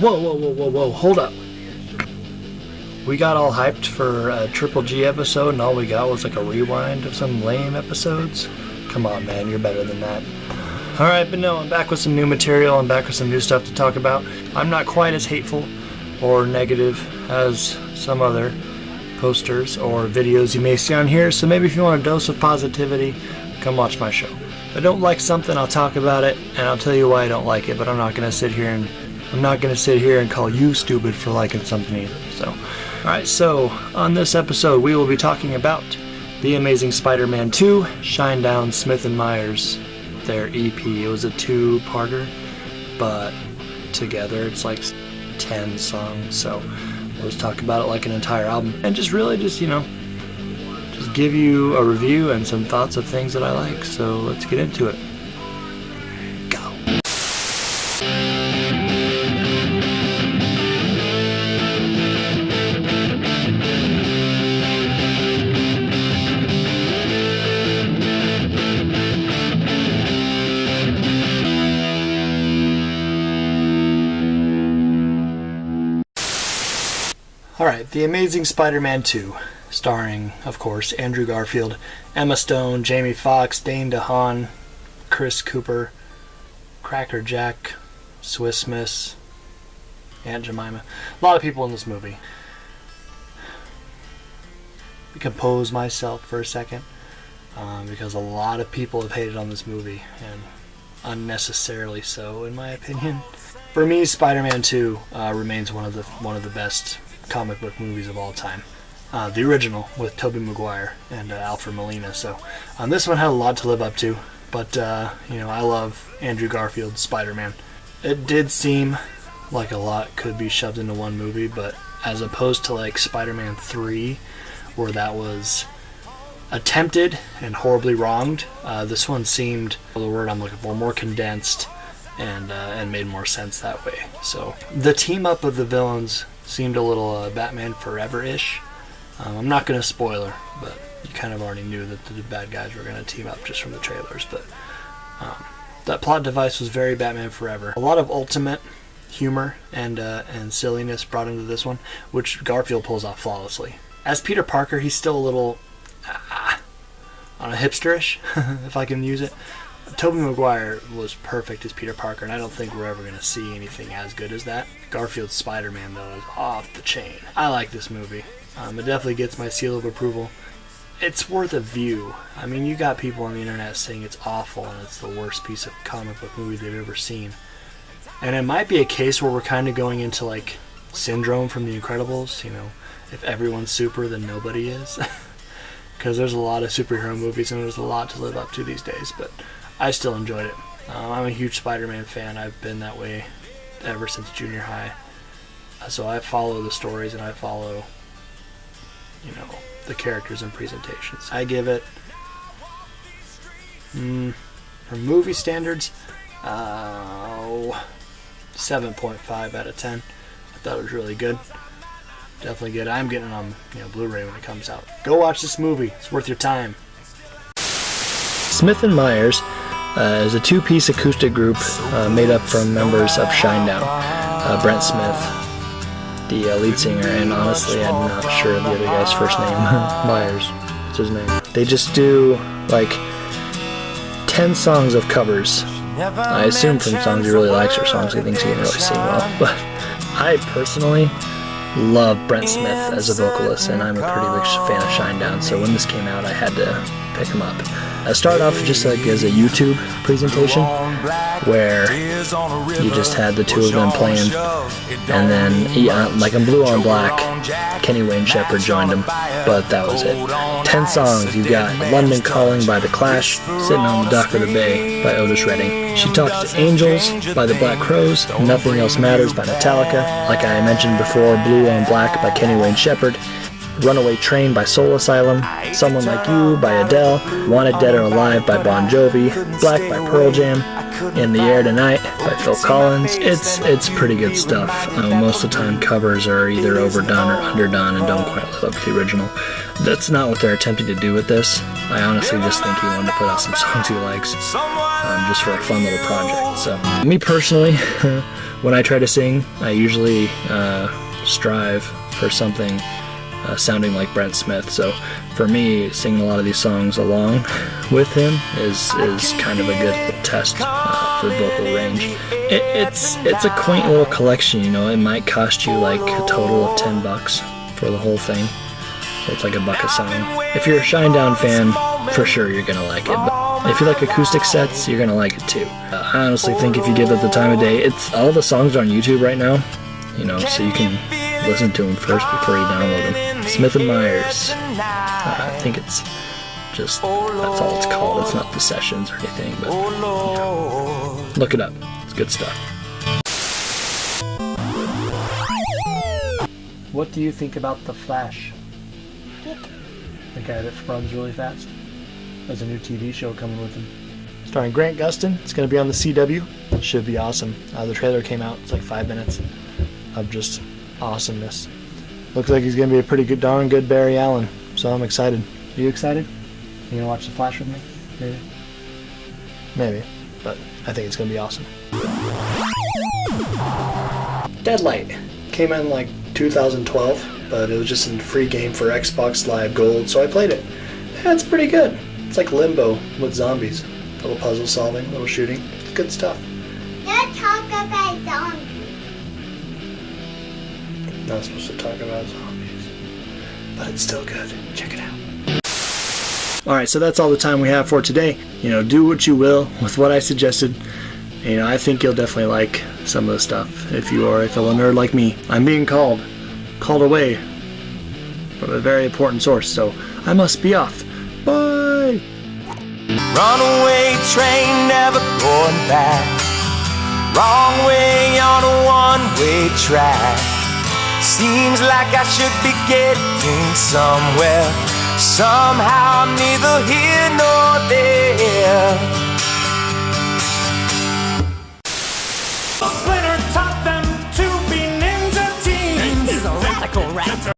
Whoa, hold up. We got all hyped for a Triple G episode and all we got was like a rewind of some lame episodes? Come on, man, you're better than that. Alright, but no, I'm back with some new material. I'm back with some new stuff to talk about. I'm not quite as hateful or negative as some other posters or videos you may see on here, so maybe if you want a dose of positivity, come watch my show. If I don't like something, I'll talk about it, and I'll tell you why I don't like it, but I'm not going to sit here and call you stupid for liking something either. So, alright, so on this episode we will be talking about The Amazing Spider-Man 2, Shinedown, Smith & Myers, their EP. It was a two-parter, but together it's like 10 songs, so we'll just talk about it like an entire album, and just give you a review and some thoughts of things that I like. So let's get into it. Go. Alright, The Amazing Spider-Man 2, starring, of course, Andrew Garfield, Emma Stone, Jamie Foxx, Dane DeHaan, Chris Cooper, Cracker Jack, Swiss Miss, Aunt Jemima. A lot of people in this movie. Let me compose myself for a second, because a lot of people have hated on this movie, and unnecessarily so, in my opinion. For me, Spider-Man 2 remains one of the best comic book movies of all time. The original with Tobey Maguire and Alfred Molina. So this one had a lot to live up to, but I love Andrew Garfield's Spider-Man. It did seem like a lot could be shoved into one movie, but as opposed to like Spider-Man 3, where that was attempted and horribly wronged, this one seemed, the word I'm looking for, more condensed and made more sense that way. So the team up of the villains seemed a little Batman Forever-ish. I'm not going to spoiler, but you kind of already knew that the bad guys were going to team up just from the trailers. But that plot device was very Batman Forever. A lot of ultimate humor and silliness brought into this one, which Garfield pulls off flawlessly. As Peter Parker, he's still a little on a hipsterish, if I can use it. Tobey Maguire was perfect as Peter Parker, and I don't think we're ever going to see anything as good as that. Garfield's Spider-Man, though, is off the chain. I like this movie. It definitely gets my seal of approval. It's worth a view. I mean, you got people on the internet saying it's awful and it's the worst piece of comic book movie they've ever seen. And it might be a case where we're kind of going into, like, Syndrome from The Incredibles. If everyone's super, then nobody is. Because there's a lot of superhero movies and there's a lot to live up to these days, but I still enjoyed it. I'm a huge Spider-Man fan. I've been that way ever since junior high. So I follow the stories and I follow, the characters and presentations. I give it, for movie standards, 7.5 out of 10. I thought it was really good. Definitely good. I'm getting it on Blu-ray when it comes out. Go watch this movie. It's worth your time. Smith & Myers is a two-piece acoustic group made up from members of Shinedown. Brent Smith, the lead singer, and honestly I'm not sure of the other guy's first name. Myers, that's his name. They just do like 10 songs of covers. I assume from songs he really likes or songs he thinks he can really sing well, but I personally love Brent Smith as a vocalist, and I'm a pretty big fan of Shinedown, so when this came out I had to pick him up. I started off just like as a YouTube presentation where you just had the two of them playing, and then like in Blue on Black, Kenny Wayne Shepherd joined them, but that was it. 10 songs. You got London Calling by The Clash, Sitting on the Dock of the Bay by Otis Redding, She Talks to Angels by the Black Crowes, Nothing Else Matters by Metallica, like I mentioned before, Blue on Black by Kenny Wayne Shepherd, Runaway Train by Soul Asylum, Someone Like You by Adele, Wanted Dead or Alive by Bon Jovi, Black by Pearl Jam, In the Air Tonight by Phil Collins. It's pretty good stuff. Most of the time covers are either overdone or underdone and don't quite live up to the original. That's not what they're attempting to do with this. I honestly just think he wanted to put out some songs he likes, just for a fun little project. So, me personally, When I try to sing, I usually strive for something sounding like Brent Smith. So for me, singing a lot of these songs along with him is kind of a good test for vocal range. It's a quaint little collection, you know. It might cost you like a total of $10 for the whole thing. So it's like $1 a song. If you're a Shinedown fan, for sure you're gonna like it. But if you like acoustic sets, you're gonna like it too. I honestly think if you give it the time of day, it's all the songs are on YouTube right now, you know, so you can listen to them first before you download them. Smith & Myers. I think it's just, that's all it's called. It's not the sessions or anything, but you know, look it up. It's good stuff. What do you think about The Flash? The guy that runs really fast. There's a new TV show coming with him. Starring Grant Gustin. It's going to be on the CW. It should be awesome. The trailer came out. It's like 5 minutes of just awesomeness. Looks like he's going to be a pretty good, darn good Barry Allen. So I'm excited. Are you excited? You going to watch The Flash with me? Maybe. Maybe. But I think it's going to be awesome. Deadlight. Came out in like 2012, but it was just a free game for Xbox Live Gold, so I played it. Yeah, it's pretty good. It's like Limbo with zombies. A little puzzle solving, a little shooting. It's good stuff. Don't talk about zombies. Not supposed to talk about zombies, but it's still good. Check it out. Alright, so that's all the time we have for today. You know, do what you will with what I suggested. You know, I think you'll definitely like some of the stuff if you are a fellow nerd like me. I'm being called away from a very important source, so I must be off. Bye! Runaway train never going back. Wrong way on a one-way track. Seems like I should be getting somewhere. Somehow I'm neither here nor there. Splinter taught them to be ninja teens. This is a radical rap.